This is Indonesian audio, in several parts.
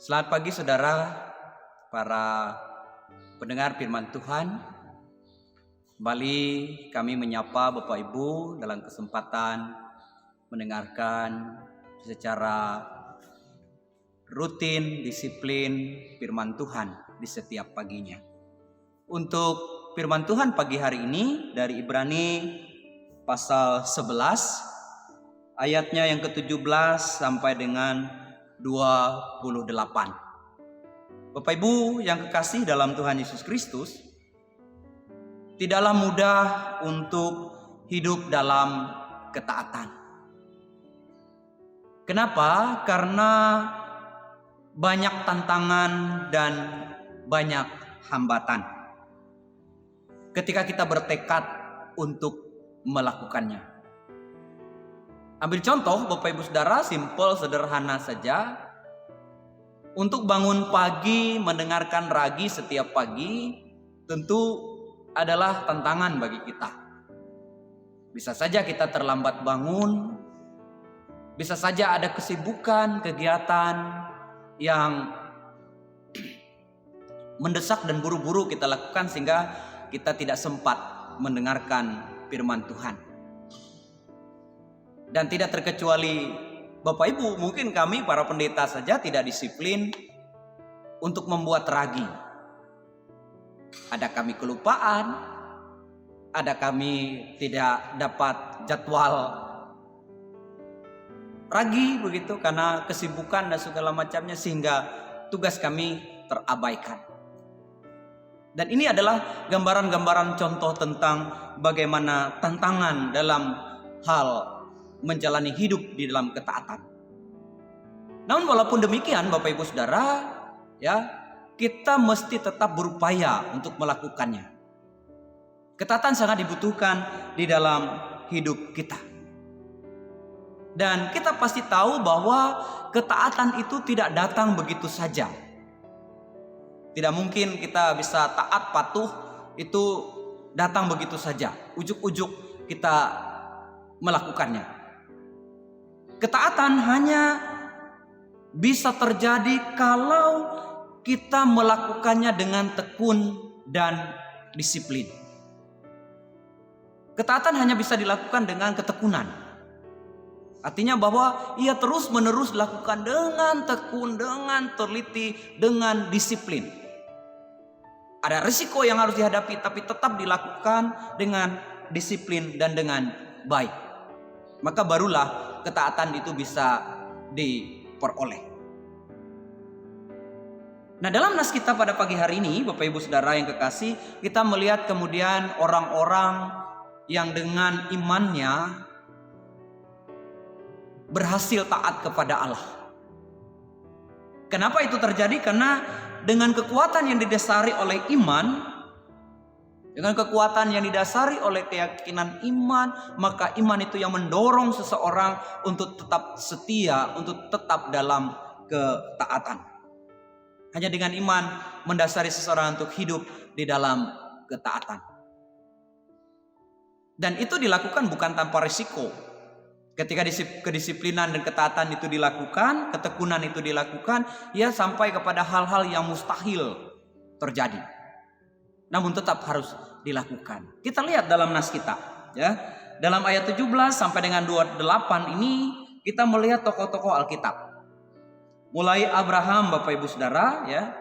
Selamat pagi saudara, para pendengar firman Tuhan. Kembali kami menyapa Bapak Ibu dalam kesempatan mendengarkan secara rutin disiplin firman Tuhan di setiap paginya. Untuk firman Tuhan pagi hari ini dari Ibrani pasal 11 ayatnya yang ke-17 sampai dengan 28. Bapak Ibu yang kekasih dalam Tuhan Yesus Kristus, tidaklah mudah untuk hidup dalam ketaatan. Kenapa? Karena banyak tantangan dan banyak hambatan ketika kita bertekad untuk melakukannya. Ambil contoh Bapak Ibu Saudara, simple sederhana saja. Untuk bangun pagi mendengarkan ragi setiap pagi tentu adalah tantangan bagi kita. Bisa saja kita terlambat bangun, bisa saja ada kesibukan, kegiatan yang mendesak dan buru-buru kita lakukan sehingga kita tidak sempat mendengarkan firman Tuhan. Dan tidak terkecuali Bapak Ibu, mungkin kami para pendeta saja tidak disiplin untuk membuat ragi. Ada kami kelupaan, ada kami tidak dapat jadwal ragi begitu karena kesibukan dan segala macamnya sehingga tugas kami terabaikan. Dan ini adalah gambaran-gambaran contoh tentang bagaimana tantangan dalam hal menjalani hidup di dalam ketaatan. Namun walaupun demikian Bapak Ibu Saudara, ya, kita mesti tetap berupaya untuk melakukannya. Ketaatan sangat dibutuhkan di dalam hidup kita. Dan kita pasti tahu bahwa ketaatan itu tidak datang begitu saja. Tidak mungkin kita bisa taat patuh itu datang begitu saja. Ujuk-ujuk kita melakukannya. Ketaatan hanya bisa terjadi kalau kita melakukannya dengan tekun dan disiplin. Ketaatan hanya bisa dilakukan dengan ketekunan. Artinya bahwa ia terus-menerus dilakukan dengan tekun, dengan teliti, dengan disiplin. Ada risiko yang harus dihadapi tapi tetap dilakukan dengan disiplin dan dengan baik. Maka barulah ketaatan itu bisa diperoleh. Nah, dalam nas kita pada pagi hari ini, Bapak Ibu Saudara yang kekasih, kita melihat kemudian orang-orang yang dengan imannya berhasil taat kepada Allah. Kenapa itu terjadi? Karena dengan kekuatan yang didasari oleh iman, dengan kekuatan yang didasari oleh keyakinan iman, maka iman itu yang mendorong seseorang untuk tetap setia, untuk tetap dalam ketaatan. Hanya dengan iman mendasari seseorang untuk hidup di dalam ketaatan. Dan itu dilakukan bukan tanpa risiko. Ketika kedisiplinan dan ketaatan itu dilakukan, ketekunan itu dilakukan, ya sampai kepada hal-hal yang mustahil terjadi. Namun tetap harus dilakukan. Kita lihat dalam nas kita, ya. Dalam ayat 17 sampai dengan 28 ini kita melihat tokoh-tokoh Alkitab. Mulai Abraham, Bapak Ibu Saudara, ya.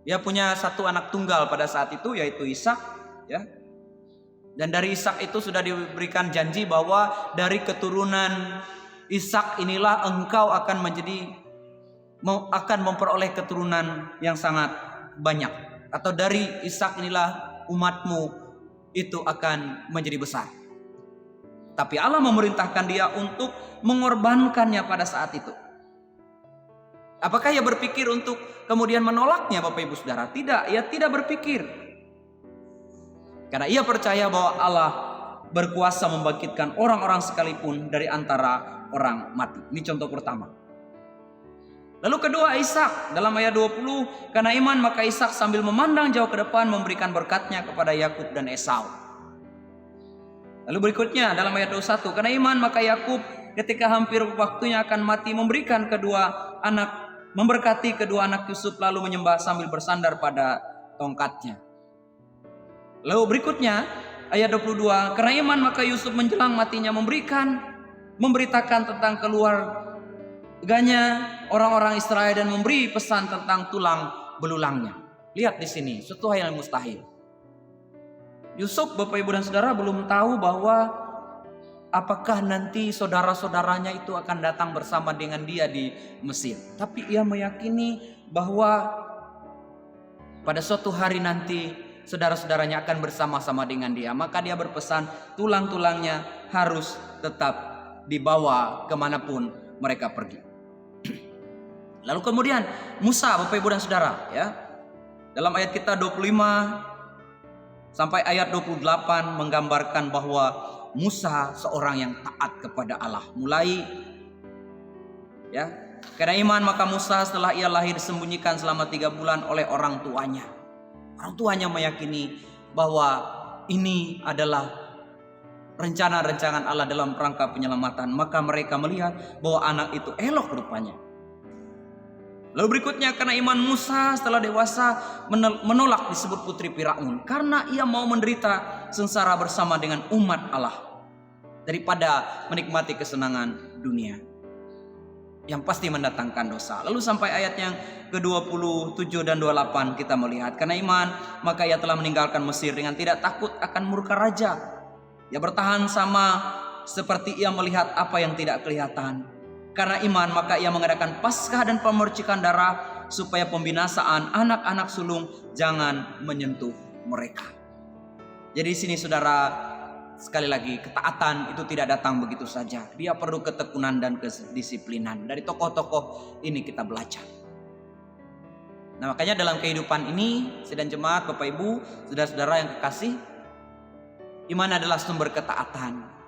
Dia punya satu anak tunggal pada saat itu yaitu Ishak, ya. Dan dari Ishak itu sudah diberikan janji bahwa dari keturunan Ishak inilah engkau akan memperoleh keturunan yang sangat banyak. Atau dari Ishak inilah umatmu itu akan menjadi besar. Tapi Allah memerintahkan dia untuk mengorbankannya pada saat itu. Apakah ia berpikir untuk kemudian menolaknya Bapak Ibu Saudara? Tidak, ia tidak berpikir. Karena ia percaya bahwa Allah berkuasa membangkitkan orang-orang sekalipun dari antara orang mati. Ini contoh pertama. Lalu kedua Ishak dalam ayat 20, karena iman maka Ishak sambil memandang jauh ke depan memberikan berkatnya kepada Yakub dan Esau. Lalu berikutnya dalam ayat 21, karena iman maka Yakub ketika hampir waktunya akan mati memberikan kedua anak memberkati kedua anak Yusuf lalu menyembah sambil bersandar pada tongkatnya. Lalu berikutnya ayat 22, karena iman maka Yusuf menjelang matinya memberitakan tentang keluarganya orang-orang Israel dan memberi pesan tentang tulang belulangnya. Lihat di sini, suatu hal yang mustahil. Yusuf, Bapak Ibu dan Saudara, belum tahu bahwa apakah nanti saudara-saudaranya itu akan datang bersama dengan dia di Mesir. Tapi ia meyakini bahwa pada suatu hari nanti saudara-saudaranya akan bersama-sama dengan dia. Maka dia berpesan tulang-tulangnya harus tetap dibawa kemanapun mereka pergi. Lalu kemudian Musa, Bapak Ibu dan Saudara, ya, dalam ayat kita 25 sampai ayat 28 menggambarkan bahwa Musa seorang yang taat kepada Allah. Mulai, ya, karena iman maka Musa setelah ia lahir disembunyikan selama 3 bulan oleh orang tuanya. Orang tuanya meyakini bahwa ini adalah rencana-rencana Allah dalam rangka penyelamatan. Maka mereka melihat bahwa anak itu elok rupanya. Lalu berikutnya, karena iman Musa setelah dewasa menolak disebut putri Firaun karena ia mau menderita sengsara bersama dengan umat Allah daripada menikmati kesenangan dunia yang pasti mendatangkan dosa. Lalu sampai ayat yang ke-27 dan 28 kita melihat, karena iman maka ia telah meninggalkan Mesir dengan tidak takut akan murka raja. Ia bertahan sama seperti ia melihat apa yang tidak kelihatan. Karena iman maka ia mengadakan Paskah dan pemercikan darah supaya pembinasaan anak-anak sulung jangan menyentuh mereka. Jadi di sini saudara, sekali lagi, ketaatan itu tidak datang begitu saja. Dia perlu ketekunan dan kedisiplinan. Dari tokoh-tokoh ini kita belajar. Nah, makanya dalam kehidupan ini, sidang jemaat, Bapak Ibu, saudara-saudara yang kekasih, iman adalah sumber ketaatan.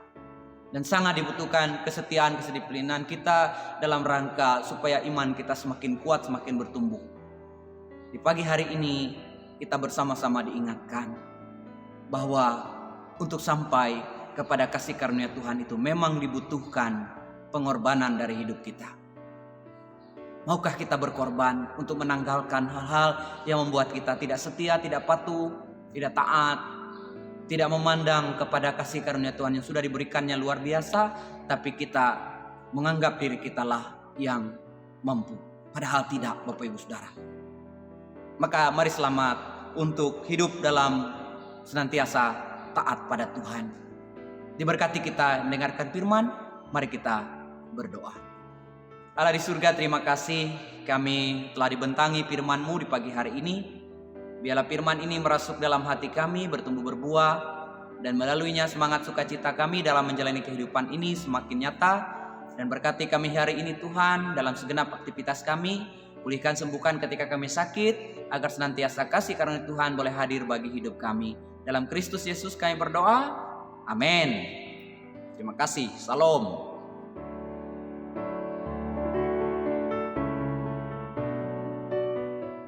Dan sangat dibutuhkan kesetiaan, kedisiplinan kita dalam rangka supaya iman kita semakin kuat, semakin bertumbuh. Di pagi hari ini kita bersama-sama diingatkan bahwa untuk sampai kepada kasih karunia Tuhan itu memang dibutuhkan pengorbanan dari hidup kita. Maukah kita berkorban untuk menanggalkan hal-hal yang membuat kita tidak setia, tidak patuh, tidak taat, tidak memandang kepada kasih karunia Tuhan yang sudah diberikannya luar biasa, tapi kita menganggap diri kita lah yang mampu. Padahal tidak, Bapak Ibu Saudara. Maka mari selamat untuk hidup dalam senantiasa taat pada Tuhan. Diberkati kita mendengarkan firman, mari kita berdoa. Allah di surga, terima kasih kami telah dibentangi firman-Mu di pagi hari ini. Biarlah firman ini merasuk dalam hati kami, bertumbuh berbuah, dan melaluinya semangat sukacita kami dalam menjalani kehidupan ini semakin nyata. Dan berkati kami hari ini Tuhan dalam segenap aktivitas kami. Pulihkan, sembuhkan ketika kami sakit, agar senantiasa kasih karunia Tuhan boleh hadir bagi hidup kami. Dalam Kristus Yesus kami berdoa, amin. Terima kasih, salam.